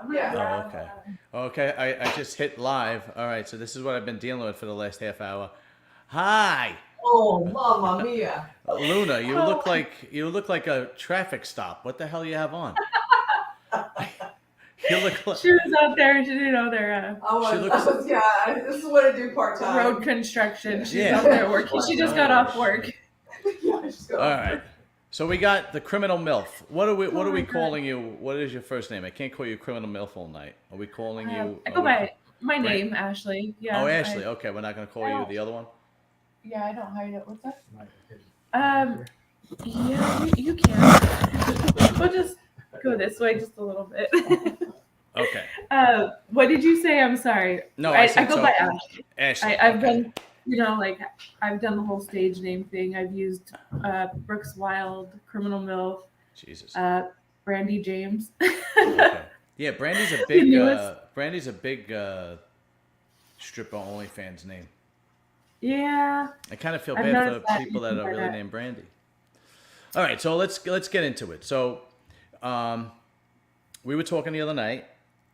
Oh, okay. Okay, I just hit live. All right, so this is what I've been dealing with for the last half hour. Hi, Oh, mamma mia. Luna. Oh, You look like a traffic stop. What the hell you have on? You look like she was out there. They're she I looks. was, yeah, this is what I do part road time. construction. Yeah. She's out Yeah. there working. She just got Oh off work. shit. Yeah, I just got All off right. work. So we got the criminal milf. Oh What are my we god. calling you? What is your first name? I can't call you criminal milf all night. Are we calling you? I Are go we by my Brand? name, Ashley. Oh, Yeah, Ashley. Okay, we're not gonna call I you don't. the other one. Yeah, I don't hide it. What's that? Um, yeah, you can. We'll just go this way just a little bit. Okay. What did you say? I'm sorry. No, I I said go by so. Ash. Ashley. I've Okay. been, like, I've done the whole stage name thing. I've used Brooks Wild, Criminal Milf, Jesus. uh, Brandy James. Okay. Yeah, The newest. Brandy's a big stripper OnlyFans name. Yeah, I kind of feel I've bad for noticed that people you that can are buy really that. named Brandy. All right, so let's get into it. So, um, we were talking the other night,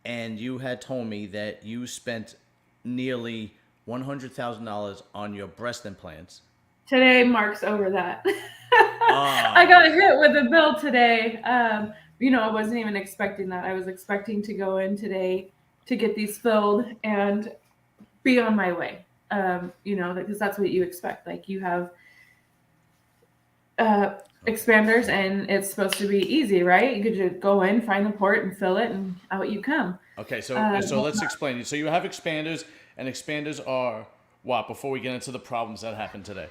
and you had told me that you spent nearly $100,000 on your breast implants. Today marks over that. I Oh, got hit with a bill today. I wasn't even expecting that. I was expecting to go in today to get these filled and be on my way. Because that's what you expect. Like you have uh, okay. expanders, and it's supposed to be easy, right? You could just go in, find the port, and fill it, and out you come. Okay, so Well, let's explain. So you have expanders, and expanders are what? Before we get into the problems that happened today.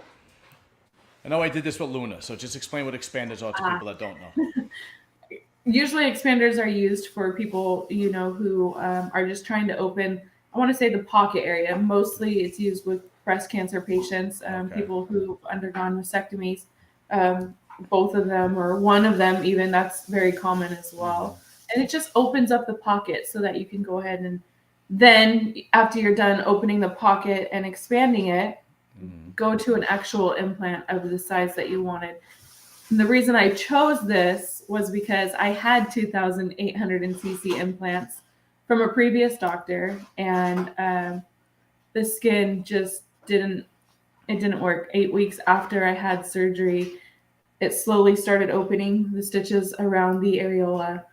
I know I did this with Luna, so just explain what expanders are to uh, people that don't know. usually expanders are used for people who are just trying to open, I want to say, the pocket area. Mostly it's used with breast cancer patients, Okay. people who've undergone mastectomies, um, both of them or one of them even. That's very common as Mm-hmm. well, and it just opens up the pocket so that you can go ahead and then after you're done opening the pocket and expanding it, Mm-hmm. go to an actual implant of the size that you wanted. And the reason I chose this was because I had 2,800 cc implants from a previous doctor, and the skin just didn't work. 8 weeks after I had surgery, it slowly started opening the stitches around the areola,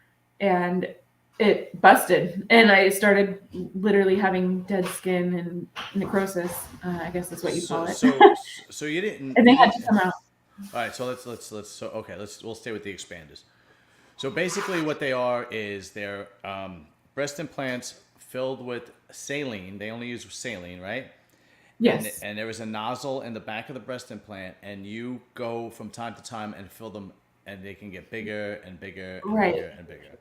and it busted, and I started literally having dead skin and necrosis. I guess that's what you call So it. so so And they you had didn't. to come out. All right, so let's so okay, we'll stay with the expanders. So basically, what they are is they're breast implants filled with saline. They only use saline, right? Yes. And there is a nozzle in the back of the breast implant, and you go from time to time and fill them, and they can get bigger and bigger and Right. bigger and bigger.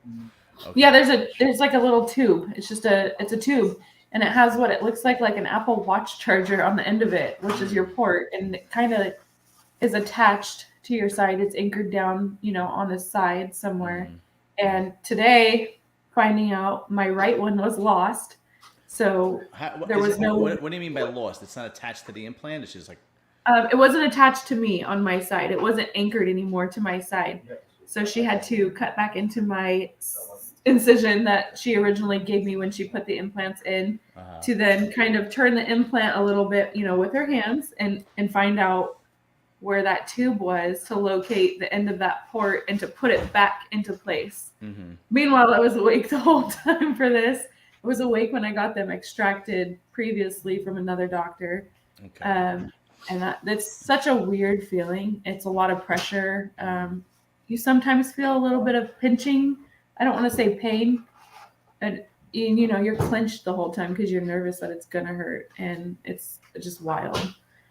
Yeah, Okay. there's like a little tube. It's a tube, and it has what it looks like an Apple Watch charger on the end of it, which is your Mm, port, and it kind of is attached to your side. It's anchored down, on the side somewhere. mm. And today, finding out my right one was lost, so What, there is was it? no. What do you mean by lost? It's not attached to the implant. It's just like It wasn't attached to me on my side. It wasn't anchored anymore to my side. So she had to cut back into my incision that she originally gave me when she put the implants in, uh to then kind of turn the implant a little bit, with her hands, and find out where that tube was to locate the end of that port and to put it back into place. mm-hmm. Meanwhile, I was awake the whole time for this. I was awake when I got them extracted previously from another doctor. Okay. Um, and that's such a weird feeling. It's a lot of pressure. You sometimes feel a little bit of pinching. I don't want to say pain, and you're clenched the whole time because you're nervous that it's gonna hurt, and it's just wild.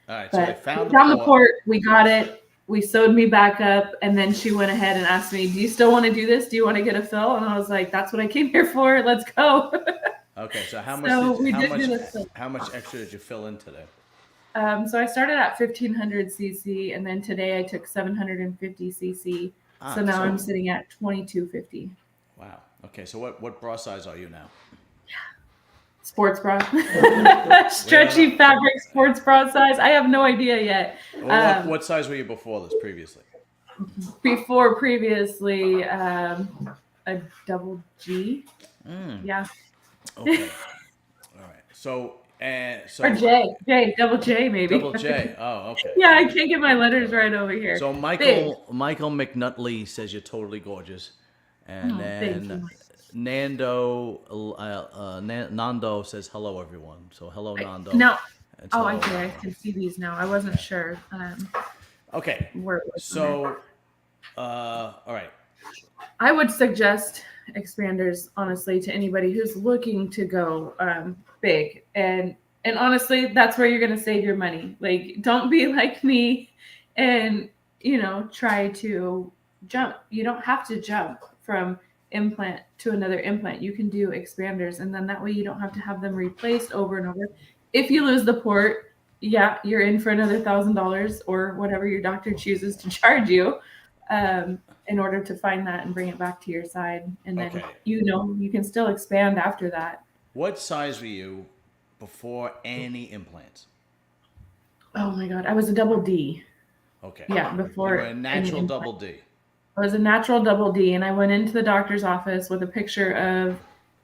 All right. So they But we found the found the port. port, we got it, we sewed me back up, and then she went ahead and asked me, "Do you still want to do this? Do you want to get a fill?" And I was like, "That's what I came here for. Let's go." Okay. So So we did do the fill. how much extra did you fill in today? So I started at 1,500 cc, and then today I took 750 cc. So Ah. now I'm So sitting at 2,250. wow. Okay. So what bra size are you now? Sports bra, We don't know. stretchy fabric sports bra size. I have no idea yet. Well, Um, what size were you before this previously? Before previously, a double G. Yeah. Okay. All right. So Or J, double J maybe. double J. Oh, okay. Yeah, I can't get my letters right over here. So Big. Michael McNutley says you're totally gorgeous, and Oh, thank then you. Nando says hello everyone. So hello Nando. Now, And oh, hello, I see. I everyone. can see these now. I wasn't sure Okay. where it was. On there. So all right. I would suggest expanders, honestly, to anybody who's looking to go big. And honestly, that's where you're going to save your money. Like, don't be like me and, try to jump. You don't have to jump from implant to another implant. You can do expanders, and then that way you don't have to have them replaced over and over. If you lose the port, yeah, you're in for another $1,000 or whatever your doctor chooses to charge you. In order to find that and bring it back to your side. And then, Okay. you can still expand after that. What size were you before any implants? Oh my God. I was a double D. Okay. Yeah. You Before were a natural double D. I was a natural double D. And I went into the doctor's office with a picture of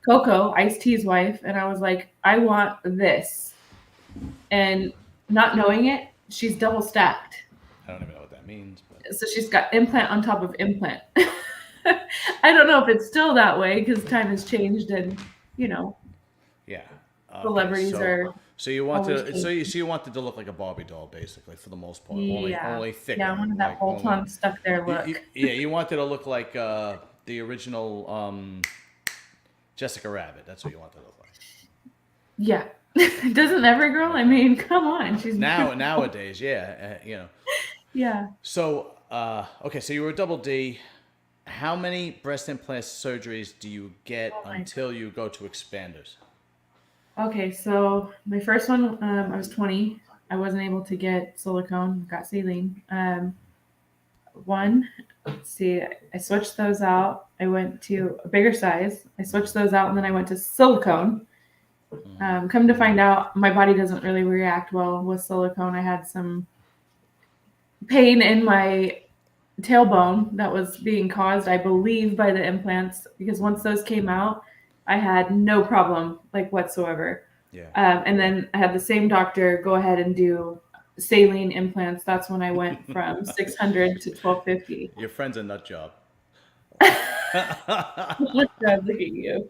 Coco, Ice-T's wife. And I was like, I want this. And not knowing it, she's double stacked. I don't even know what that means, but So she's got implant on top of implant. I don't know if it's still that way because time has changed and, yeah. celebrities are. So you want always to so you wanted to look like a Barbie doll, basically, for the most part. Yeah. Only thicker. Yeah, I wanted that like, bolt on stuck there look. Yeah, you wanted to look like the original Jessica Rabbit. That's what you want to look like. Yeah. Doesn't every girl? I mean, come on. She's Nowadays, yeah, Yeah. So okay, so you were a double D. How many breast implant surgeries do you get until you go to expanders? Okay, so my first one, I was 20. I wasn't able to get silicone, got saline. Let's see, I switched those out. I went to a bigger size. I switched those out, and then I went to silicone. Come to find out, my body doesn't really react well with silicone. I had some pain in my tailbone that was being caused, I believe, by the implants, because once those came out, I had no problem whatsoever. Yeah. And then I had the same doctor go ahead and do saline implants. That's when I went from 600 to 1250. Your friend's a nut job. Look at you.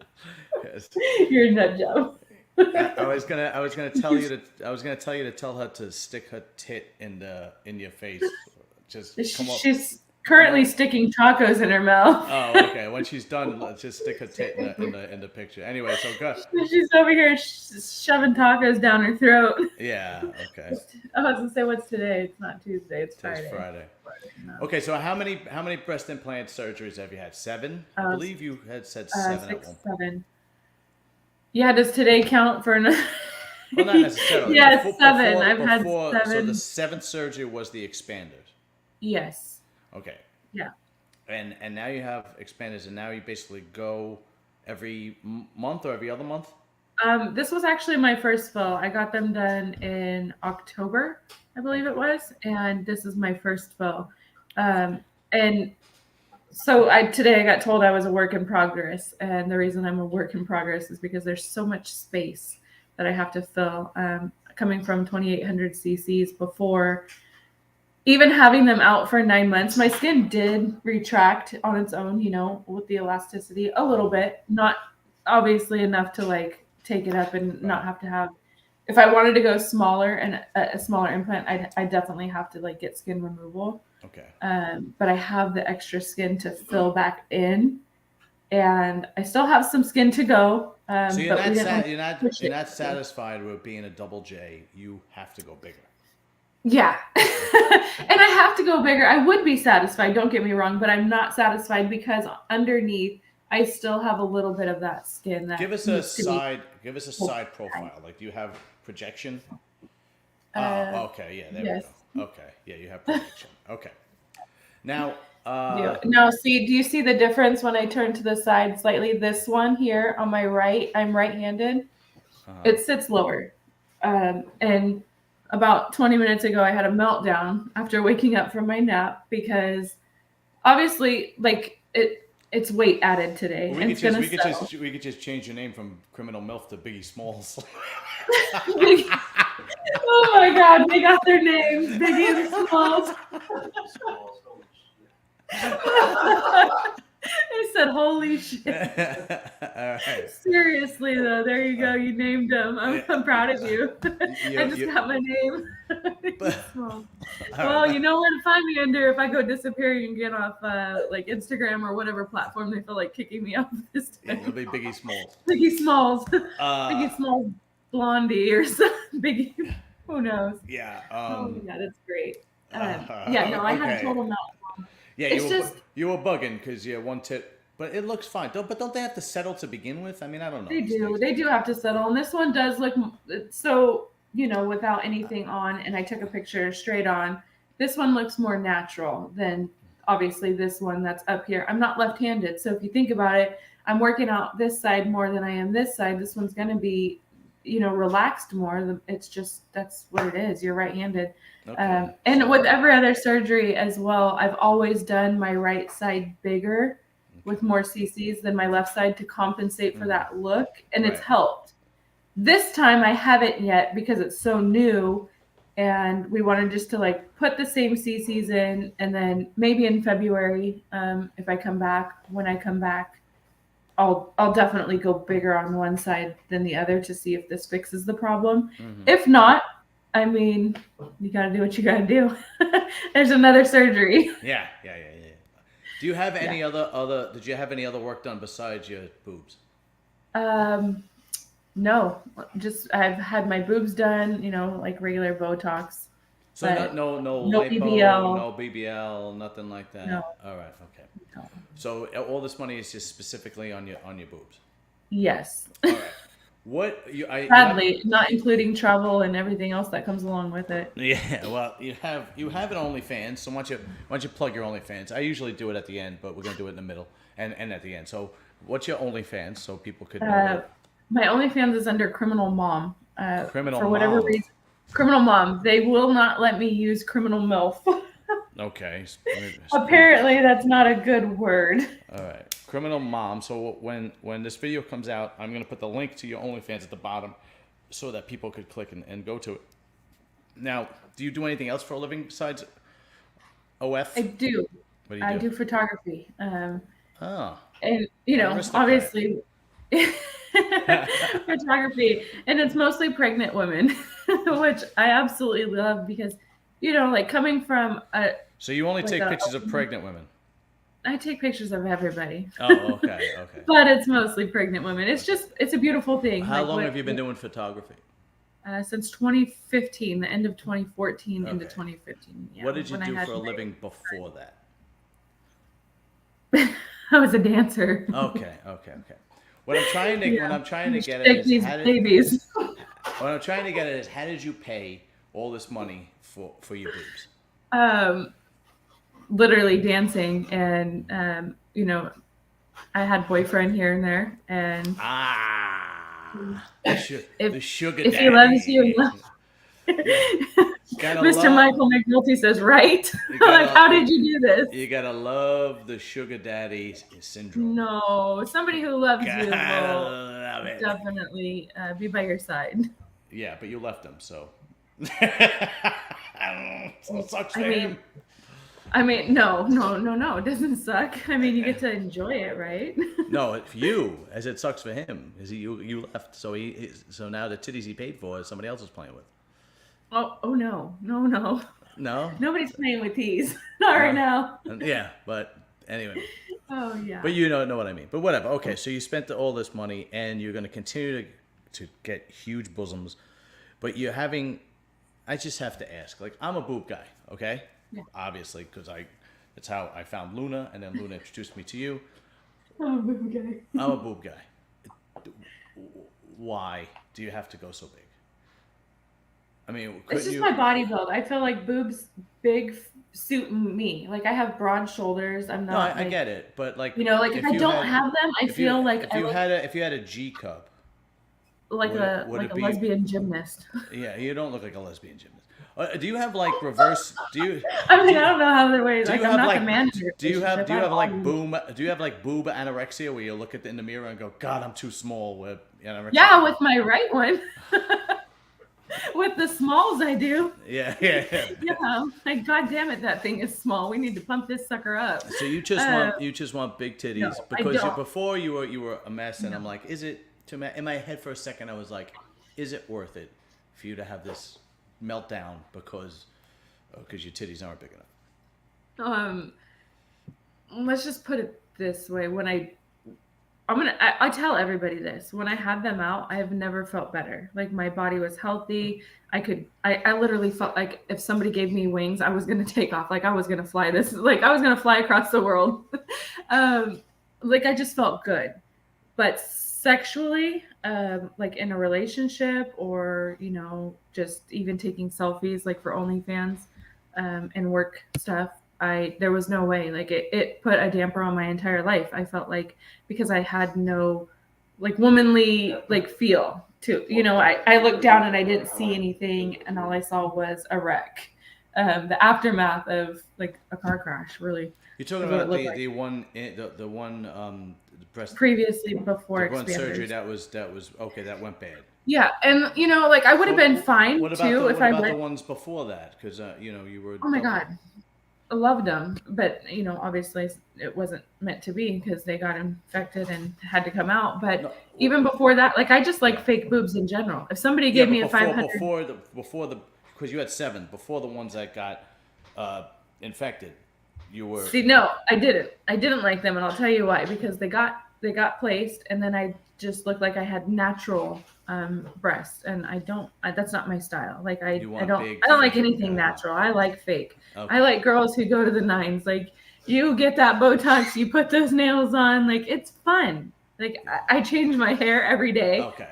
Yes. You're a nut job. I was gonna tell you to tell her to stick her tit in your face. Just come up. She's currently sticking tacos in her mouth. Oh, okay. When she's done, let's just stick her tit in the picture. Anyway, so go. She's over here shoving tacos down her throat. Yeah. Okay. I was gonna say, what's today? It's not Tuesday. It's Today's Friday. Friday. No. Okay, so how many breast implant surgeries have you had? 7? I believe you had said 7 at 6, one point. 7. Yeah, does today count for another? Well, not necessarily. Yes, 7. I've had 7. So the 7th surgery was the expanders. Yes. Okay. Yeah. And now you have expanders, and now you basically go every month or every other month? This was actually my first fill. I got them done in October, I believe it was, and this is my first fill. And so today I got told I was a work in progress, and the reason I'm a work in progress is because there's so much space that I have to fill. Coming from 2,800 cc's before even having them out for 9 months, my skin did retract on its own, with the elasticity a little bit, not obviously enough to take it up and not have to have. If I wanted to go smaller and a smaller implant, I definitely have to get skin removal. Okay. But I have the extra skin to fill back in, and I still have some skin to go. So you're but you're not satisfied with being a double J. You have to go bigger. Yeah. And I have to go bigger. I would be satisfied, don't get me wrong, but I'm not satisfied because underneath I still have a little bit of that skin that give us a side profile. Do you have projection? Okay, yeah, there we go. Okay. Yeah, you have projection. Okay. Now now do you see the difference when I turn to the side slightly? This one here on my right, I'm right-handed. It sits lower. And about 20 minutes ago, I had a meltdown after waking up from my nap because obviously, It's weight added today. Well, And it's gonna settle. we could just change your name from Criminal Milf to Biggie Smalls. Oh my God, they got their names, Biggie and Smalls. They said, "Holy shit!" All right. Seriously, though, there you go. You named them. I'm proud of you. I just got my name. Smalls. Well, you know where to find me under if I go disappearing and get off like Instagram or whatever platform they feel like kicking me off this time. It'll be Biggie Smalls. Biggie Smalls. Biggie Smalls Blondie or something. Biggie. Who knows? Yeah. Oh yeah, that's great. Yeah, no, I had a total meltdown. Yeah, It's you were bugging because you had one tit, but it looks fine. But don't they have to settle to begin with? I mean, I don't know. They do. They do have to settle, and this one does look so. Without anything on, and I took a picture straight on. This one looks more natural than obviously this one that's up here. I'm not left-handed, so if you think about it, I'm working out this side more than I am this side. This one's going to be, relaxed more. It's just that's what it is. You're right-handed. Okay. And with every other surgery as well, I've always done my right side bigger with more cc's than my left side to compensate for that look, and it's helped. This time I haven't yet because it's so new, and we wanted just to put the same cc's in, and then maybe in February, if I come back, when I come back, I'll definitely go bigger on one side than the other to see if this fixes the problem. Mm-hmm. If not, I mean, you got to do what you got to do. There's another surgery. Yeah. Do you have any other? Did you have any other work done besides your boobs? No, just I've had my boobs done. Like regular Botox. So no lipo, BBL. no BBL, nothing like that. No. All right. Okay. No. So all this money is just specifically on your boobs. Yes. All right. Sadly, not including travel and everything else that comes along with it. Yeah, well, you have an OnlyFans, so why don't you plug your OnlyFans? I usually do it at the end, but we're gonna do it in the middle and at the end. So, what's your OnlyFans so people could know? My OnlyFans is under Criminal Mom. Criminal for whatever Mom. reason. Criminal Mom. They will not let me use Criminal Milf. Okay. Apparently, that's not a good word. All right. Criminal Mom. So when this video comes out, I'm going to put the link to your OnlyFans at the bottom so that people could click and go to it. Now, do you do anything else for a living besides OF? I do. What do you do? I do photography. Oh. And, obviously, photography. And it's mostly pregnant women, which I absolutely love because, coming from a... So you only take pictures of pregnant women? I take pictures of everybody. Oh, okay. But it's mostly pregnant women. It's a beautiful thing. How long have you been doing photography? Since 2015, the end of 2014 into 2015. Yeah, what did you do for a living before that? I was a dancer. Okay. What I'm trying to get at is what I'm trying to get at is how did you pay all this money for your boobs? Literally dancing, and I had boyfriend here and there, and the sugar if daddy. he loves you, Mr. Michael McNulty says, right? How did you do this? You gotta love the sugar daddy syndrome. No, somebody who loves you will definitely be by your side. Yeah, but you left him, so. So it sucks for him. I mean, no, it doesn't suck. I mean, you get to enjoy it, right? No, if you, as it sucks for him, is you left, so so now the titties he paid for, somebody else is playing with. Oh no. No? Nobody's playing with these. Not right now. Yeah, but anyway. Oh yeah. But you know what I mean. But whatever. Okay, so you spent all this money, and you're going to continue to get huge bosoms, but you're having. I just have to ask. I'm a boob guy, okay? Yeah. Obviously, because that's how I found Luna, and then Luna introduced me to you. I'm a boob guy. I'm a boob guy. Why do you have to go so big? I mean, it's just my body build. I feel like boobs big suit me. I have broad shoulders. I'm not. No, I get it, but if I don't have them, I feel like if you had a G cup, like a lesbian gymnast. Yeah, you don't look like a lesbian gymnast. Do you have like reverse? Do you? I mean, I don't know how the way. Do Like, you I'm have not like? the manager. Do you have? Do you have like boom? boom? Do you have like boob anorexia where you look in the mirror and go, God, I'm too small? With anorexia? Yeah, with my right one. With the smalls, I do. Yeah. Yeah, like God damn it, that thing is small. We need to pump this sucker up. So you just want big titties no, I because don't. before you were a mess, and No. I'm like, is it? In my head for a second, I was like, is it worth it for you to have this meltdown because your titties aren't big enough? Let's just put it this way: I tell everybody this. When I had them out, I have never felt better. Like my body was healthy. I literally felt like if somebody gave me wings, I was gonna take off. Like I was gonna fly like I was gonna fly across the world. Like I just felt good. But sexually, like in a relationship or, just even taking selfies, like for OnlyFans, and work stuff, there was no way. Like it put a damper on my entire life. I felt like because I had no like womanly like feel to, I looked down and I didn't see anything and all I saw was a wreck. The aftermath of like a car crash, really. You're talking about the one breast Previously before the one surgery expanders. that was okay, that went bad. Yeah, and like I would have been fine What about too if what I about the went. ones before that? Because you were. Oh my God, I loved them, but obviously it wasn't meant to be because they got infected and had to come out. But No. even before that, like I just like Yeah. fake boobs in general. If somebody Yeah, gave me a but 500, before the because you had 7 before the ones that got infected, you were. see, no, I didn't. I didn't like them, and I'll tell you why. Because they got placed, and then I just looked like I had natural breasts, and I don't. That's not my style. Like I You want don't. big, I don't like fake, anything natural. I like fake. Okay. I like girls who go to the nines. Like you get that Botox, you put those nails on. Like it's fun. Like I change my hair every day. Okay,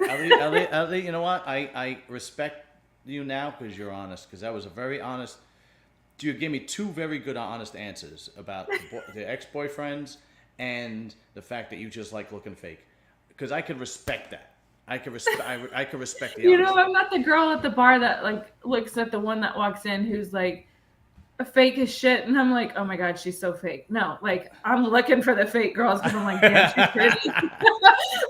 Ali, you know what? I respect you now because you're honest. Because that was a very honest. You gave me 2 very good, honest answers about the ex-boyfriends and the fact that you just like looking fake. Because I could respect that. I could respect the. You honesty. know, I'm not the girl at the bar that like looks at the one that walks in who's like a fake as shit, and I'm like, oh my God, she's so fake. No, like I'm looking for the fake girls because I'm like, damn, she's pretty.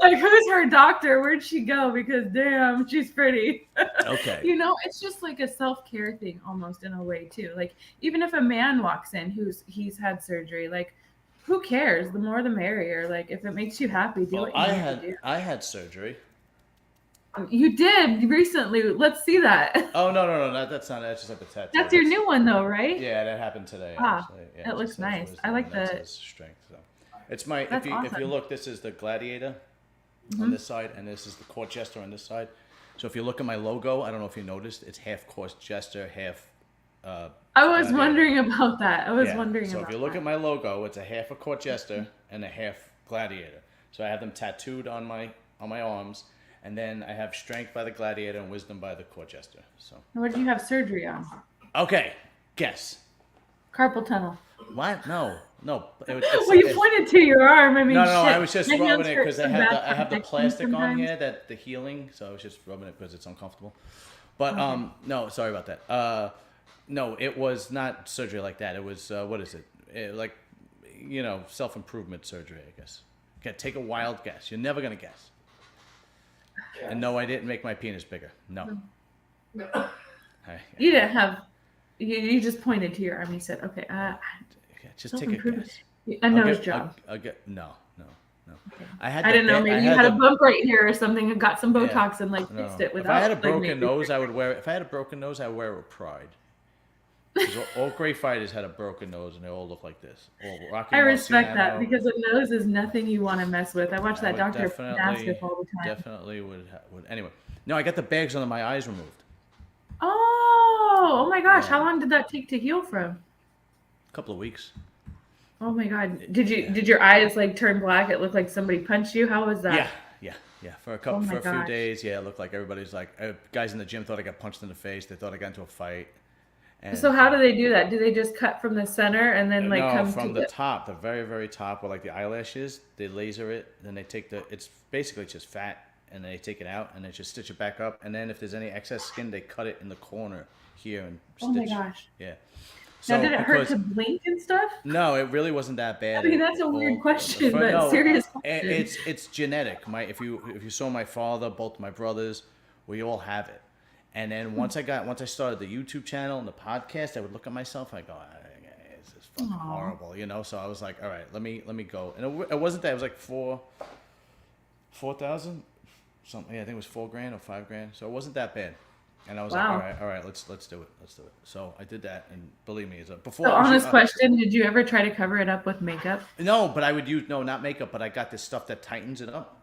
Like, who's her doctor? Where'd she go? Because damn, she's pretty. Okay. It's just like a self-care thing almost in a way too. Like even if a man walks in he's had surgery, like who cares? The more the merrier. Like if it makes you happy, do what you need to do. I had surgery. You did recently. Let's see that. Oh no, that's not. That's just like the tattoo. That's your new one though, right? Yeah, that happened today. Ah, Actually. Yeah, it looks just says nice. wisdom I like and that the- says strength. So it's my. That's if you awesome. look, this is the gladiator Mm-hmm. on this side, and this is the court jester on this side. So if you look at my logo, I don't know if you noticed, it's half court jester, half. I was gladiator. wondering about that. I was Yeah, wondering so about if you look that. at my logo, it's a half a court jester and a half gladiator. So I have them tattooed on my arms, and then I have strength by the gladiator and wisdom by the court jester. So What did you have surgery on? okay, guess. Carpal tunnel. What? No. Well, Well, you pointed to your arm. I mean, No, shit. I was just My rubbing hands it hurt because so I bad have the from plastic on sometimes. here, that the healing. So I was just rubbing it because it's uncomfortable. But Okay. no, sorry about that. No, it was not surgery like that. It was what is it? Like self-improvement surgery, I guess. Okay, take a wild guess. You're never gonna guess. And no, I didn't make my penis bigger. No. You didn't have. You just pointed to your arm. You said, "Okay, Just take a guess. A nose job." No. Okay. I didn't know. Maybe you had a bump right here or something and got some Botox and like No. fixed it If without. I had a like, broken making nose, it I would wear it. If I had a broken nose, I would wear it with pride. 'Cause all great fighters had a broken nose, and they all look like this. I respect that because a nose is nothing you want to mess with. I watch that would Dr. Nasif all the time. Definitely would. Anyway, no, I got the bags under my eyes removed. Oh my gosh! Yeah. How long did that take to heal from? A couple of weeks. Oh my God! Did your eyes like turn black? It looked like somebody punched you. How was that? Yeah. For Oh my a few gosh. days, yeah, it looked like everybody's like guys in the gym thought I got punched in the face. They thought I got into a fight. And So how do they do that? Do they just cut from the center and then like no, come from to the top, the very, very top, where like the eyelashes, they laser it. Then they take it's basically just fat, and they take it out and they just stitch it back up. And then if there's any excess skin, they cut it in the corner here and stitch. Oh my gosh. Yeah. Now, did it hurt to blink and stuff? No, it really wasn't that bad. I mean, that's a weird question, but no, serious question. It's genetic. If you saw my father, both my brothers, we all have it. And then once I started the YouTube channel and the podcast, I would look at myself and I go, this is fucking horrible, you know. So I was like, all right, let me go. And it wasn't that. It was like 4,000 something. Yeah, I think it was $4,000 or $5,000. So it wasn't that bad. And I was like, all right, let's do it. So I did that, and believe me, before. So honest question: did you ever try to cover it up with makeup? No, but I would use not makeup, but I got this stuff that tightens it up.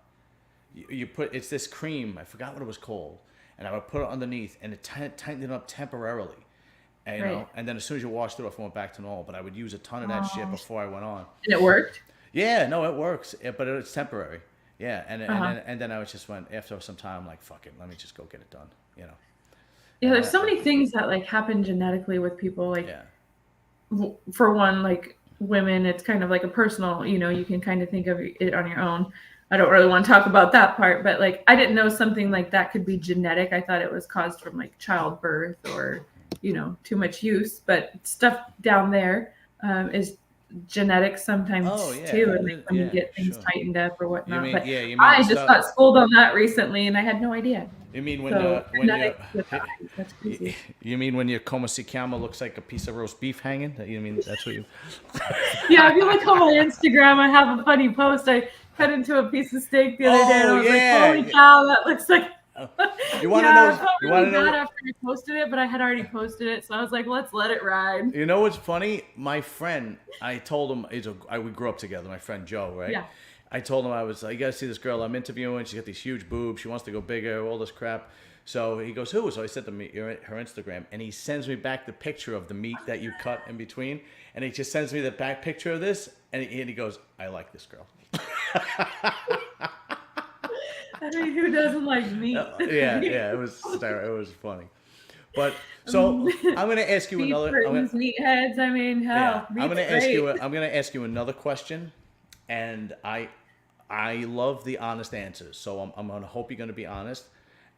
It's this cream. I forgot what it was called, and I would put it underneath, and it tightened it up temporarily. And, you know, and then as soon as you washed it off, it went back to normal. But I would use a ton of that shit before I went on. And it worked? Yeah, no, it works, but it's temporary. Yeah, and then I just went after some time, like, fuck it, let me just go get it done. You know. Yeah, there's so many things that like happen genetically with people. Like, for one, like women, it's kind of like a personal. You know, you can kind of think of it on your own. I don't really want to talk about that part, but like I didn't know something like that could be genetic. I thought it was caused from like childbirth or, you know, too much use. But stuff down there is genetic sometimes too, and like when you get things tightened up or whatnot. You but mean I just got schooled on that recently, and I had no idea. You mean when that's crazy. You mean when your comosicama looks like a piece of roast beef hanging? You mean that's what you? Yeah, if you look on my Instagram, I have a funny post. I cut into a piece of steak the other day, and I was like, "Holy cow, that looks like." You want to know? You want to know? After I posted it, but I had already posted it, so I was like, "Let's let it ride." You know what's funny? My friend, I told him we grew up together. My friend Joe, right? Yeah. I told him I was like, you gotta see this girl I'm interviewing. She's got these huge boobs. She wants to go bigger. All this crap. So he goes, who? So I said to me, her Instagram, and he sends me back the picture of the meat that you cut in between, and he just sends me the back picture of this, and he goes, I like this girl. I mean, who doesn't like meat? Yeah, it was funny. But so I'm gonna ask you another. Meatheads. I mean, hell. Yeah, I'm gonna ask you another question, and I love the honest answers. So I'm gonna hope you're gonna be honest,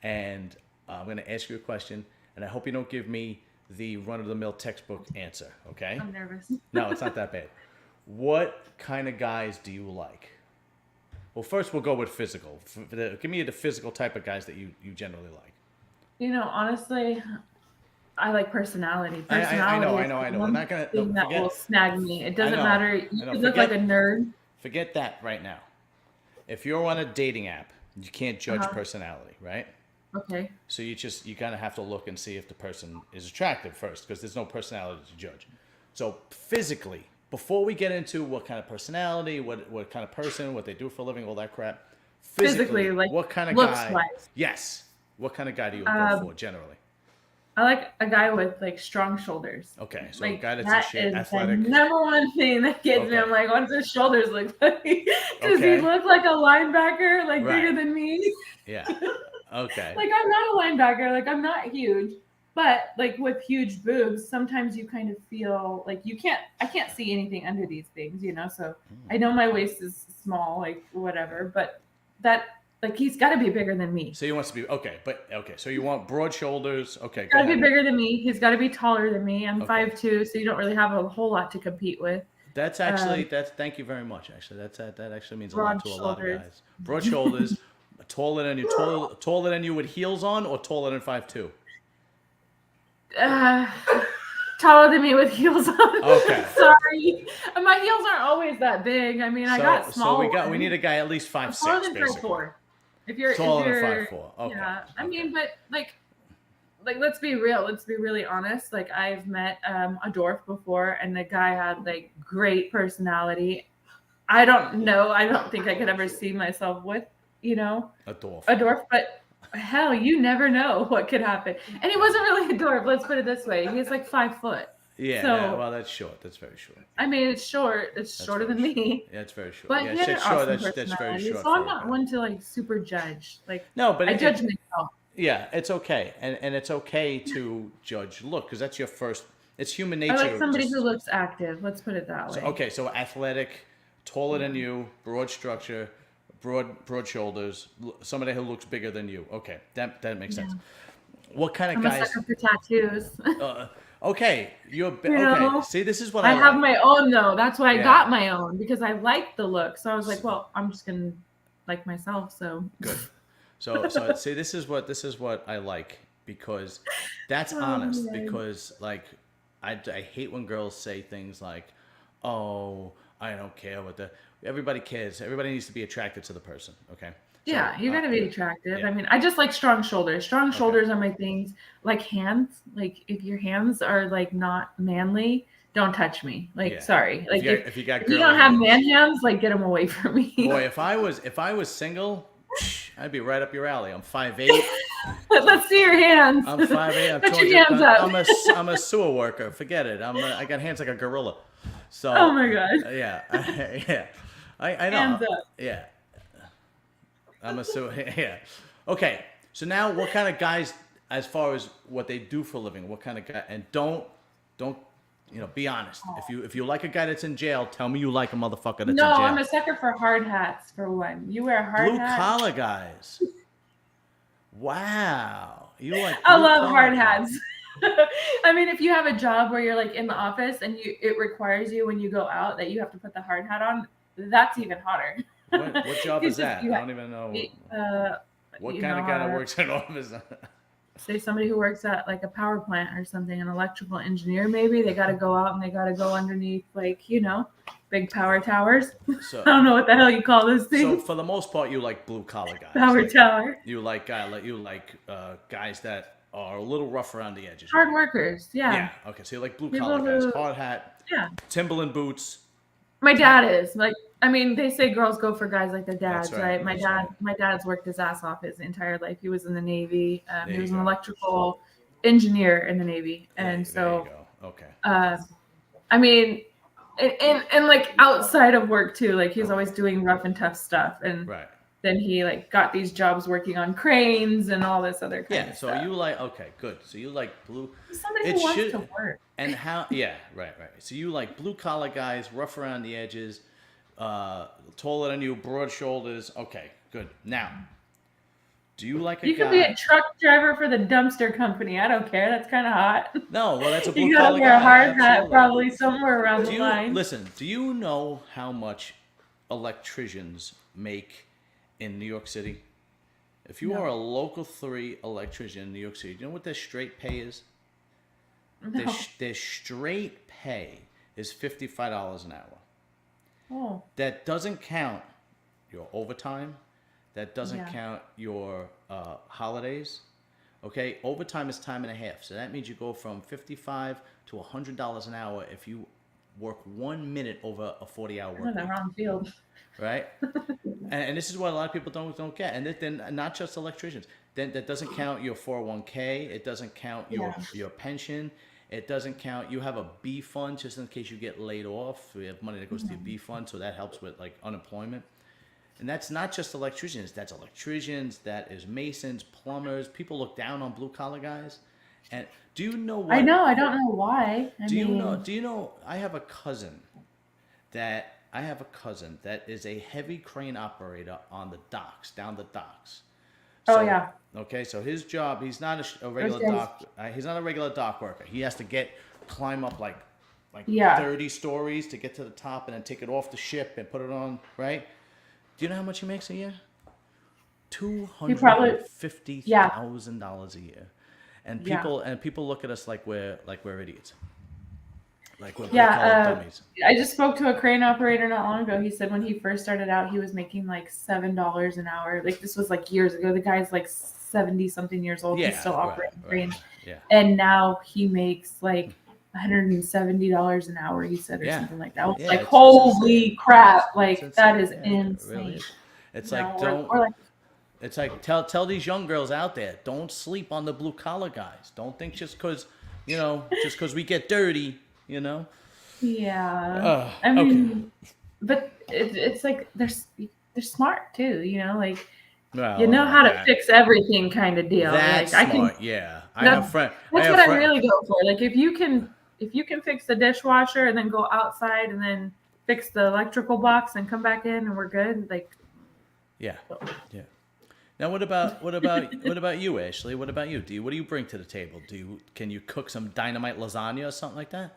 and I'm gonna ask you a question, and I hope you don't give me the run-of-the-mill textbook answer. Okay? I'm nervous. No, it's not that bad. What kind of guys do you like? Well, first we'll go with physical. Give me the physical type of guys that you generally like. You know, honestly, I like personality. I know. We're not gonna. That will snag me. It doesn't matter. You could look like a nerd. Forget that right now. If you're on a dating app, you can't judge personality, right? Okay. So you kind of have to look and see if the person is attractive first, because there's no personality to judge. So physically, before we get into what kind of personality, what kind of person, what they do for a living, all that crap. Physically, like what kind of guy? Wise. Yes. What kind of guy do you go for generally? I like a guy with like strong shoulders. Okay, so like, a guy that's athletic. The number one thing that gets me. I'm like, what's his shoulders look like? Does he look like a linebacker, like bigger than me? Yeah. Okay. Like I'm not a linebacker. Like I'm not huge, but like with huge boobs, sometimes you kind of feel like I can't see anything under these things, you know. So I know my waist is small, like whatever, but that. Like he's got to be bigger than me. So he wants to be So you want broad shoulders? Okay. Got to be bigger than me. He's got to be taller than me. I'm 5'2", so you don't really have a whole lot to compete with. That's actually Thank you very much. Actually, that actually means a lot to a lot of guys. Broad shoulders, taller than you, taller than you with heels on, or taller than 5'2". Taller than me with heels on. Okay. Sorry, my heels aren't always that big. I mean, I got small. So we need a guy at least 5'6". Taller than 5'4". If you're taller than 5'4". Okay. Yeah, I mean, but like let's be real. Let's be really honest. Like I've met a dwarf before, and the guy had like great personality. I don't know. I don't think I could ever see myself with, you know, a dwarf. But hell, you never know what could happen. And he wasn't really a dwarf. Let's put it this way. He's like 5 foot. Yeah, well, that's short. That's very short. I mean, it's short. It's shorter than me. Yeah, it's very short. But yeah, he had an awesome that's very short. So I'm not one to like super judge. Like no, but I judge myself. Yeah, it's okay, and it's okay to judge look, because that's your first. It's human nature. I like somebody who looks active. Let's put it that way. So athletic, taller than you, broad structure, broad shoulders, somebody who looks bigger than you. Okay, that makes sense. What kind of I'm a guys? sucker for tattoos. Okay, you're You okay. know? See, this is what I I have like. my own though. That's why I Yeah. got my own because I liked the look. So I was like, well, I'm just gonna like myself. So Good. So see, this is what I like because that's Oh, honest. man. Because like, I hate when girls say things like, "Oh, I don't care what the." Everybody cares. Everybody needs to be attracted to the person. Okay. So, yeah, you gotta be attractive. yeah. I mean, I just like strong shoulders. Strong shoulders are my things. Like hands. Like if your hands are like not manly, don't touch me. Like Yeah. sorry. Like if you got if you girly don't have hands. man hands, like get them away from me. Boy, if I was single, I'd be right up your alley. I'm 5'8". Let's see your hands. I'm 5'8". I'm Put 200 your hands up. I'm a sewer worker. Forget it. I got hands like a gorilla. So. Oh my god. Yeah. Yeah. I know. Hands up. Yeah. I'm a sewer. Yeah. Okay. So now, what kind of guys, as far as what they do for a living, what kind of guy? And don't be honest. If you like a guy that's in jail, tell me you like a motherfucker that's in No, jail. I'm a sucker for hard hats for one. You wear a hard Blue hat. collar guys. Wow. You like I blue love collar hard guys. hats. I mean, if you have a job where you're like in the office and it requires you when you go out that you have to put the hard hat on, that's even hotter. What job is It's just that? I don't even know. What you kind of know, guy that works in an office? say somebody who works at like a power plant or something, an electrical engineer, maybe they got to go out and they got to go underneath big power towers. So, I don't know what the hell you call those so things. for the most part, you like blue collar guys. Power tower. You like guys that are a little rough around the edges. Hard workers. Yeah. Yeah. Okay. So you like blue People collar guys, who- hard hat, Yeah. Timberland boots. My dad is like, I mean, they say girls go for guys like their dads, That's right, right? that's My dad's worked his ass off his entire life. He was in the Navy. He There was you an go. electrical engineer in the Navy, and There you so go. Okay. I mean, and like outside of work too, like he's always doing rough and tough stuff, and Right. then he like got these jobs working on cranes and all this other kind Yeah. of So stuff. you like good. So you like blue. Somebody It who wants should- to work. And how? Yeah, right. So you like blue collar guys, rough around the edges, taller than you, broad shoulders. Okay, good. Now, do you like a You guy? could be a truck driver for the dumpster company. I don't care. That's kind of hot. No, well, that's a blue You gotta collar wear a guy. hard hat Absolutely. probably somewhere around Do the you line. listen? Do you know how much electricians make in New York City? If you No. are a local 3 electrician in New York City, do you know what their straight pay is? No. Their straight pay is $55 an hour. Oh, That doesn't count your overtime. That doesn't Yeah. count your holidays. Okay, overtime is time and a half. So that means you go from $55 to $100 an hour if you work 1 minute over a 40-hour I'm in work the week, wrong field. right? and this is what a lot of people don't get. And then not just electricians. Then that doesn't count your 401k. It doesn't count your pension. It doesn't count. You have a B fund just in case you get laid off. We have money that goes to your B fund, so that helps with like unemployment. And that's not just electricians. That's electricians. That is masons, plumbers. People look down on blue collar guys. And do you know what? I know. I don't know why. Do you know? Do you know? I have a cousin that is a heavy crane operator on the docks, down the docks. Oh, So, yeah. Okay, so his job, he's not a regular guys- dock. He's not a regular dock worker. He has to climb up like Yeah. 30 stories to get to the top, and then take it off the ship and put it on. Right? Do you know how much he makes a year? $250,000 a year, and people look at us like we're idiots, like we're blue-collar dummies. I just spoke to a crane operator not long ago. He said when he first started out, he was making like $7 an hour. Like this was like years ago. The guy's like 70 something years old. He's still operating cranes. Yeah. And now he makes like $170 an hour, he said, or something like that. I was Yeah, like, it's holy insane. crap. Like, It's that is insane. Yeah, it insane. really is. It's You like know, or like, it's like tell these young girls out there, don't sleep on the blue collar guys. Don't think just because we get dirty, yeah. I mean, but it's like they're smart too, like Well, you know how to fix everything kind of deal. That's like, smart. Yeah, I that's- have friends. That's what I really go for. Like if you can fix the dishwasher and then go outside and then fix the electrical box and come back in and we're good. Like Yeah. Yeah. Now, what about you, Ashley? What about you? What do you bring to the table? Can you cook some dynamite lasagna or something like that?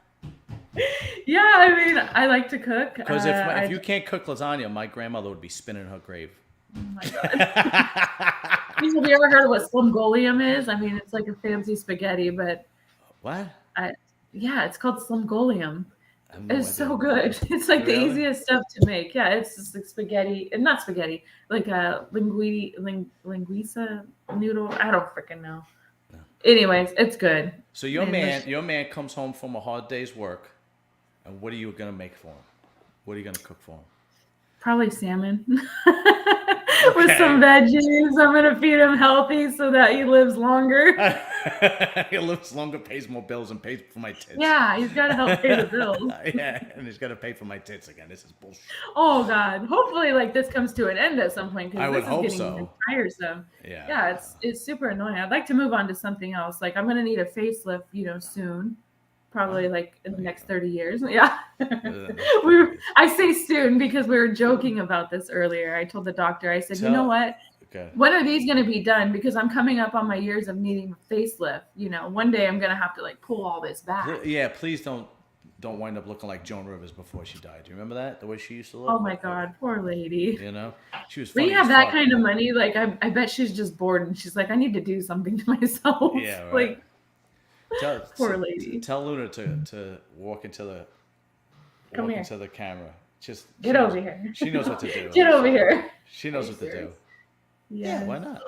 Yeah, I mean, I like to cook. Because if you can't cook lasagna, my grandmother would be spinning in her grave. Oh my god. Have you ever heard of what slumgolium is? I mean, it's like a fancy spaghetti, but What? yeah, it's called slumgolium. I have no It's idea. so good. It's like the Really? easiest stuff to make. Yeah, it's just like spaghetti, and not spaghetti, like a linguiça noodle. I don't freaking know. No. Anyways, it's good. So your And man comes home from a hard day's work, and what are you gonna make for him? What are you gonna cook for him? probably salmon with some veggies. I'm gonna feed him healthy so that he lives longer. He lives longer, pays more bills, and pays for my tits. Yeah, he's got to help pay the bills. Yeah, and he's got to pay for my tits again. This is bullshit. Oh God! Hopefully, like this comes to an end at some point I because would this hope is getting so. tiresome. Yeah. Yeah, it's super annoying. I'd like to move on to something else. Like I'm gonna need a facelift, soon. Probably like in the next 30 years. Yeah. I say soon because we were joking about this earlier. I told the doctor, I said, you know what? Okay. When are these going to be done? Because I'm coming up on my years of needing a facelift. One day I'm going to have to like pull all this back. Yeah, please don't wind up looking like Joan Rivers before she died. Do you remember that? The way she used to look? Oh my God, poor lady. She was When funny you have as that fuck. kind of money, like I bet she's just bored and she's like, I need to do something to myself. Yeah, right. Like, poor lady. Tell Luna to walk into the camera. Just Get over here. She knows what to do. Get over here. She knows what to do. Yeah. Why not?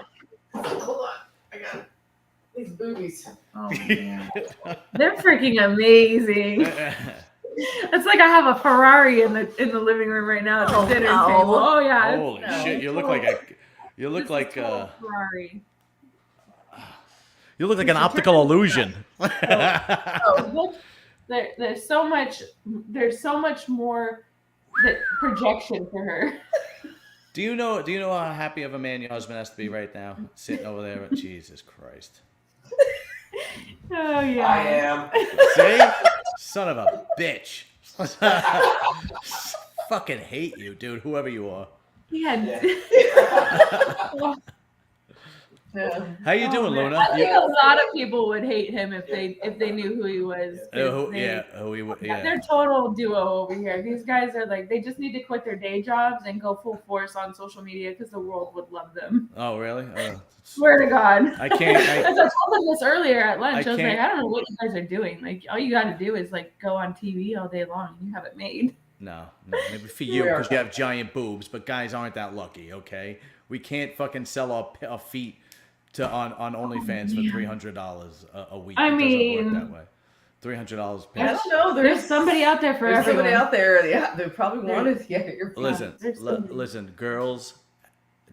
Hold on. I got these boobies. Oh man. They're freaking amazing. It's like I have a Ferrari in the living room right now at the dinner table. Oh yeah. Holy shit! You look like Ferrari. You look like an optical illusion. There's so much more that projection for her. Do you know how happy of a man your husband has to be right now, sitting over there? Jesus Christ. Oh yeah. I am. See? Son of a bitch. Fucking hate you, dude, whoever you are. Yeah. Yeah. How you doing, man. Luna? I think a lot of people would hate him if they knew who he was. Who he would, yeah. They're total duo over here. These guys are like, they just need to quit their day jobs and go full force on social media because the world would love them. Oh, really? Swear to God. I can't. As I told them this earlier at lunch, I was can't- like, I don't know what you guys are doing. Like, all you got to do is like go on TV all day long and you have it made. No, maybe for you because you have giant boobs, but guys aren't that lucky. Okay, we can't fucking sell our feet on OnlyFans for $300 a week. I It mean, doesn't work that way. $300 I don't know. There's somebody out there for There's everyone. somebody out there. Yeah, they probably wanted to get your feet. Listen, girls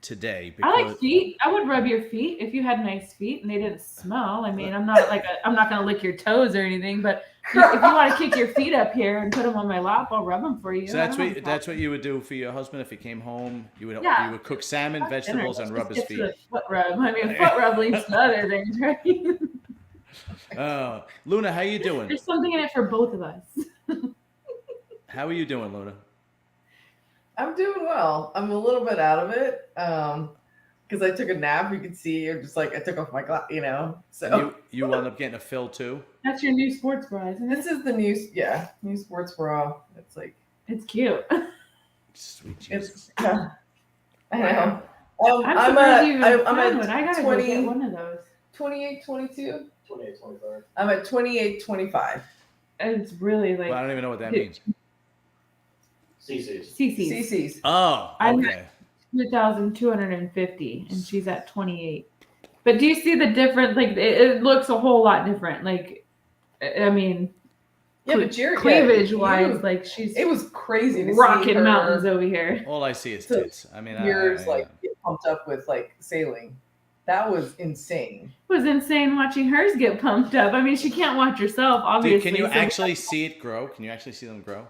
today. I Because, like feet. I would rub your feet if you had nice feet and they didn't smell. I mean, I'm not gonna lick your toes or anything, but if you want to kick your feet up here and put them on my lap, I'll rub them for you. so that's what you would do for your husband if he came home. You would cook salmon, Dinner. vegetables, and rub his Just feet. get to the foot rub. I mean, foot rub leads to other things, right? Luna, how you doing? There's something in it for both of us. How are you doing, Luna? I'm doing well. I'm a little bit out of it because I took a nap. You could see, I'm just like I took off my glass, So You wound up getting a fill too. That's your new sports bra, isn't it? this is the new sports bra. It's like It's cute. Sweet Jesus. I know. I'm surprised you even I'm found one. I at gotta 20, go get one of those. 28, 22. 28, 25. I'm at 28, 25. And it's really like Well, I don't even know what that means. CC's. CC's. Oh, I'm okay. 2,250, and she's at 28. But do you see the difference? Like it looks a whole lot different. Like, I mean, Yeah, but you're cleavage wise, like she's it was crazy to see rocking her mountains over here. All I see is tits. I mean, Yours like get pumped up with like sailing. That was insane. It was insane watching hers get pumped up. I mean, she can't watch herself, obviously. Dude, can you so- actually see it grow? Can you actually see them grow?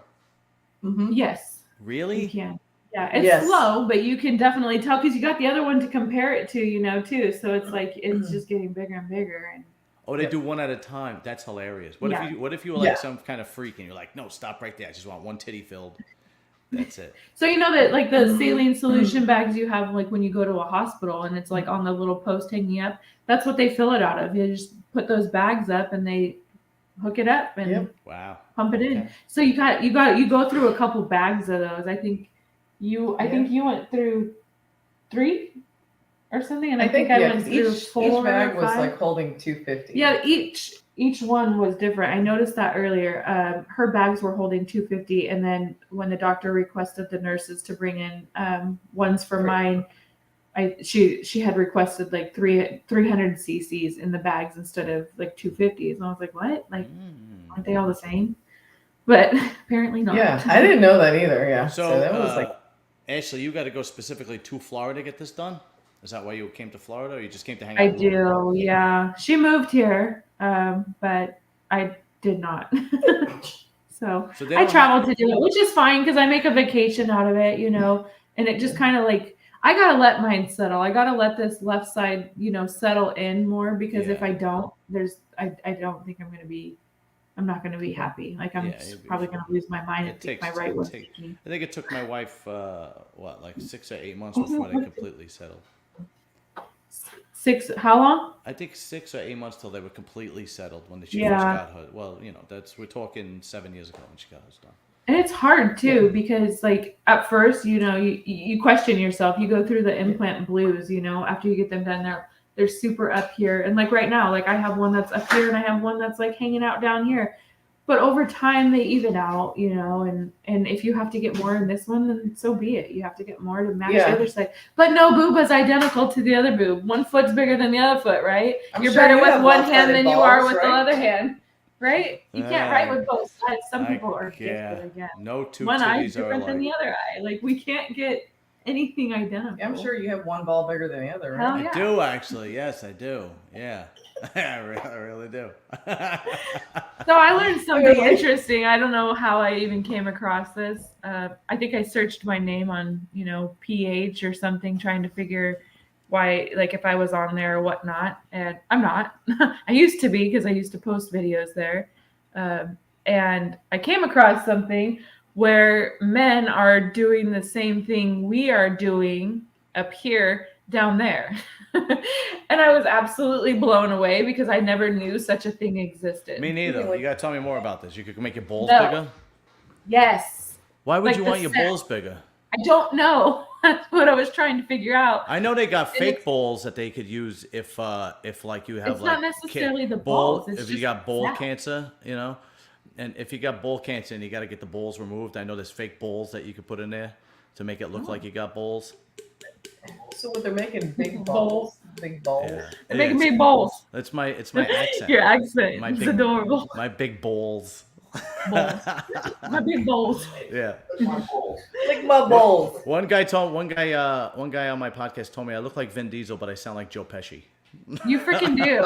Mm-hmm. Yes, you Really? can. Yeah, it's slow, but you can definitely tell because you got the other one to compare it to, too. So it's like it's just getting bigger and bigger. And Oh, they do one at a time. That's hilarious. What if you were like some kind of freak and you're like, no, stop right there. I just want one titty filled. That's it. So you know that like the saline solution bags you have like when you go to a hospital and it's like on the little post hanging up, that's what they fill it out of. You just put those bags up and they hook it up and Wow. pump it in. Okay. So you go through a couple bags of those. I think you went through 3 or something, and I think I went through each 4 bag or was 5. like holding 250. Yeah, each one was different. I noticed that earlier. Her bags were holding 250, and then when the doctor requested the nurses to bring in ones for mine, she had requested like 300 cc's in the bags instead of like 250s, and I was like, what? Like, aren't they all the same? But apparently not. Yeah, I didn't know that either. Yeah, So that was like. Ashley, you got to go specifically to Florida to get this done. Is that why you came to Florida, or you just came to hang out? I do, yeah. She moved here, but I did not. So I traveled to do it, which is fine because I make a vacation out of it, and it just kind of like, I got to let mine settle. I got to let this left side, settle in more because if I don't, I don't think I'm not going to be happy. Like I'm probably going to lose my mind and think my right was. I think it took my wife, like 6 or 8 months before they completely settled. 6, how long? I think 6 or 8 months till they were completely settled when she first got her. Well, we're talking 7 years ago when she got hers done. And it's hard too because like at first, you question yourself. You go through the implant blues, after you get them done, they're super up here. And like right now, like I have one that's up here and I have one that's like hanging out down here. But over time they even out, and if you have to get more in this one, then so be it. You have to get more to match the other side. But no boob is identical to the other boob. One foot's bigger than the other foot, right? You're better with one hand than you are with the other hand. Right? You can't write with both sides. Some people are gifted again. No two one eye is titties are different than alike. the other eye. Like we can't get anything identical. I'm sure you have one ball bigger than the other, right? Hell yeah. I do actually. Yes, I do. Yeah. I really do. So I learned something interesting. I don't know how I even came across this. I think I searched my name on, PH or something, trying to figure why, like if I was on there or whatnot. And I'm not. I used to be because I used to post videos there. And I came across something where men are doing the same thing we are doing up here down there. And I was absolutely blown away because I never knew such a thing existed. Me neither. You gotta tell me more about this. You could make your balls bigger? Yes. Why would you want your balls bigger? I don't know. That's what I was trying to figure out. I know they got fake balls that they could use if like you have it's not necessarily the balls. If you got ball cancer, and if you got ball cancer and you got to get the balls removed, I know there's fake balls that you could put in there to make it look like you got balls. So what they're making big balls, big balls. Yeah. They're making big balls. It's my accent. Your accent. It's adorable. My big balls. Balls. My big balls. Yeah. Like my balls. One guy on my podcast told me I look like Vin Diesel, but I sound like Joe Pesci. You freaking do.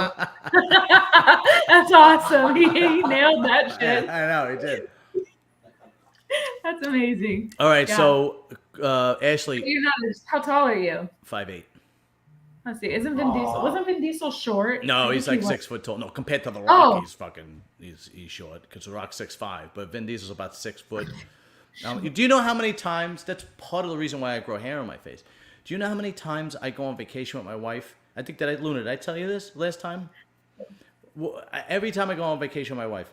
That's awesome. He nailed that shit. I know, he did. That's amazing. All right, so Ashley, you're not. How tall are you? 5'8". Let's see. Wasn't Vin Diesel short? No, he's like 6 foot tall. No, compared to The Rock, he's short because The Rock's 6'5", but Vin Diesel's about 6 foot. Do you know how many times? That's part of the reason why I grow hair on my face. Do you know how many times I go on vacation with my wife? I think Luna, did I tell you this last time? Well, every time I go on vacation with my wife,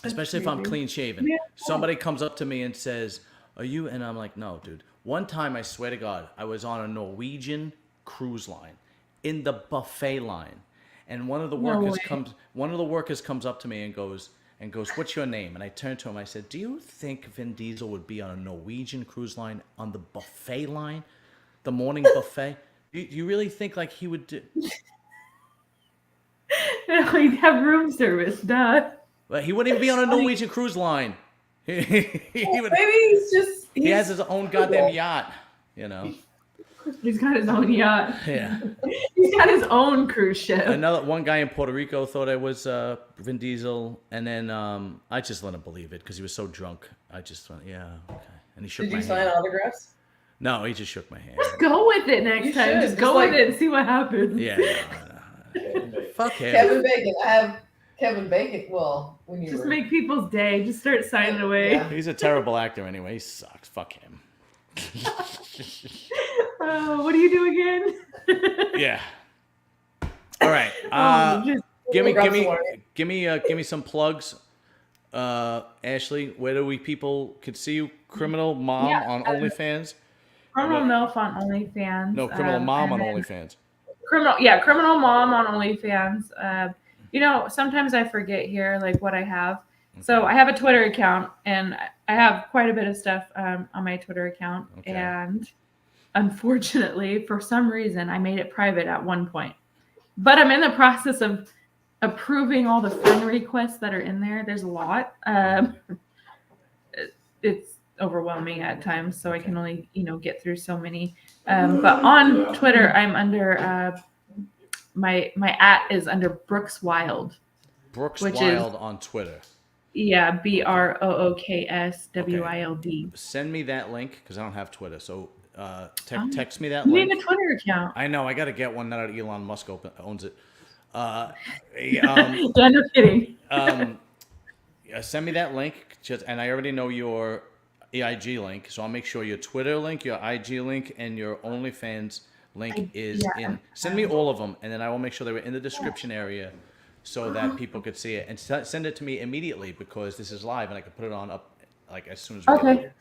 especially if I'm clean shaven, somebody comes up to me and says, "Are you?" And I'm like, "No, dude." One time, I swear to God, I was on a Norwegian cruise line in the buffet line, and one of the workers comes up to me and goes, "What's your name?" And I turned to him. I said, "Do you think Vin Diesel would be on a Norwegian cruise line on the buffet line, the morning buffet? Do you really think like he would do?" He'd have room service, duh. Well, he wouldn't even be on a Norwegian cruise line. He has his own goddamn yacht, He's got his own yacht. Yeah. He's got his own cruise ship. One guy in Puerto Rico thought I was Vin Diesel, and then I just let him believe it because he was so drunk. I just went, yeah, okay. And he shook my hand. Did you sign autographs? No, he just shook my hand. Just go with it next time. Just go with it and see what happens. Yeah. Fuck him. Kevin Bacon. I have Kevin Bacon. Well, when you Just were make people's day. Just start signing away. Yeah. He's a terrible actor anyway. He sucks. Fuck him. What do you do again? Yeah. All right. Just Give me grab some water. give me some plugs. Ashley, where do people could see you? Criminal Mom Yeah, on OnlyFans. Criminal Milf on OnlyFans. No, Criminal Mom on and then OnlyFans. Criminal Mom on OnlyFans. Sometimes I forget here like what I have. So I have a Twitter account, and I have quite a bit of stuff on my Twitter account. Okay. And unfortunately, for some reason, I made it private at one point. But I'm in the process of approving all the friend requests that are in there. There's a lot. It's overwhelming at times, so I can only get through so many. But on Twitter, I'm under my @ is under Brooks Wild. Brooks which Wild on Twitter. Yeah, BROOKSWILD. Send me that link because I don't have Twitter. So text me that You link. need a Twitter account. I know. I got to get one now that Elon Musk owns it. Yeah, no kidding. Send me that link, and I already know your IG link, so I'll make sure your Twitter link, your IG link, and your OnlyFans link is in. Send me all of them, and then I will make sure they were in the description area so that people could see it. And send it to me immediately because this is live, and I can put it on up like as soon as we get it.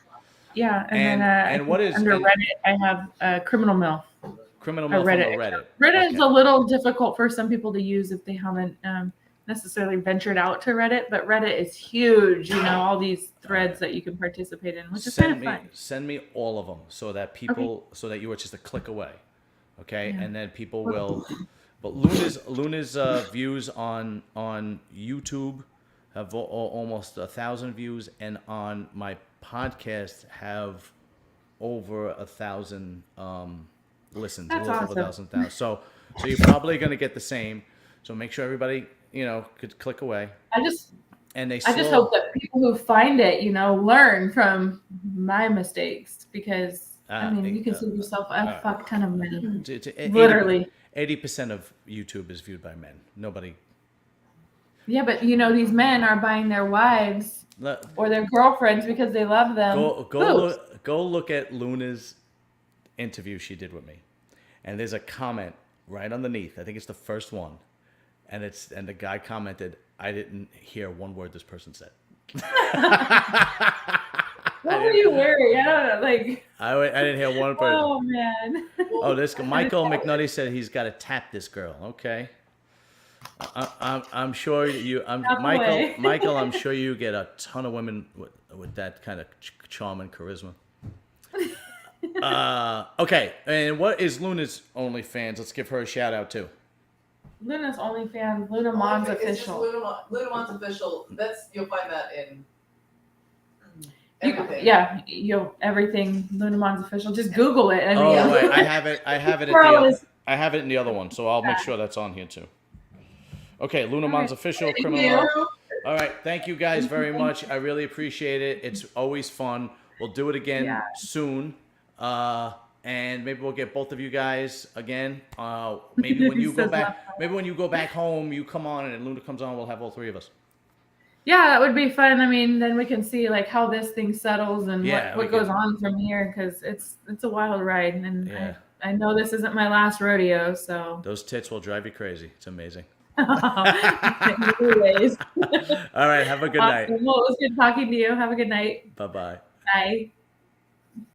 Yeah, And then what is under Reddit? I have Criminal Milf. Criminal Milf on Reddit. Reddit is a little difficult for some people to use if they haven't necessarily ventured out to Reddit, but Reddit is huge. All these threads that you can participate in, which is kind of fun. Send me all of them so that so that you are just a click away, okay? Yeah. And then people will. But Luna's views on YouTube have almost 1,000 views, and on my podcast have over 1,000 listens. That's a little over awesome. 1,000. So you're probably going to get the same. So make sure everybody could click away. I just And hope that people who find it, learn from my mistakes because you can save yourself a fuck ton of money. Literally. 80% of YouTube is viewed by men. Nobody. Yeah, but these men are buying their wives or their girlfriends because they love them. Go look at Luna's interview she did with me, and there's a comment right underneath. I think it's the first one, and the guy commented, "I didn't hear one word this person said." What were you wearing? I don't know. I didn't hear one word. Oh man. Oh, this Michael McNutty said he's got to tap this girl. Okay. I'm sure you. Michael. I'm sure you get a ton of women with that kind of charm and charisma. Okay. And what is Luna's OnlyFans? Let's give her a shout out too. Luna's OnlyFans, Luna Mom's official. Luna Mom's official. You'll find that in everything. Everything. Luna Mom's official. Just Google it. Wait, I have it. I have it in the other one, so I'll make sure that's on here too. Okay, Luna Mom's official criminal. All right, thank you guys very much. I really appreciate it. It's always fun. We'll do it again soon, and maybe we'll get both of you guys again. Maybe when you go back, home, you come on, and Luna comes on. We'll have all three of us. Yeah, that would be fun. Then we can see how this thing settles and what goes on from here because it's a wild ride, and I know this isn't my last rodeo. So those tits will drive you crazy. It's amazing. Anyways. All right. Have a good night. Well, it was good talking to you. Have a good night. Bye-bye. Bye.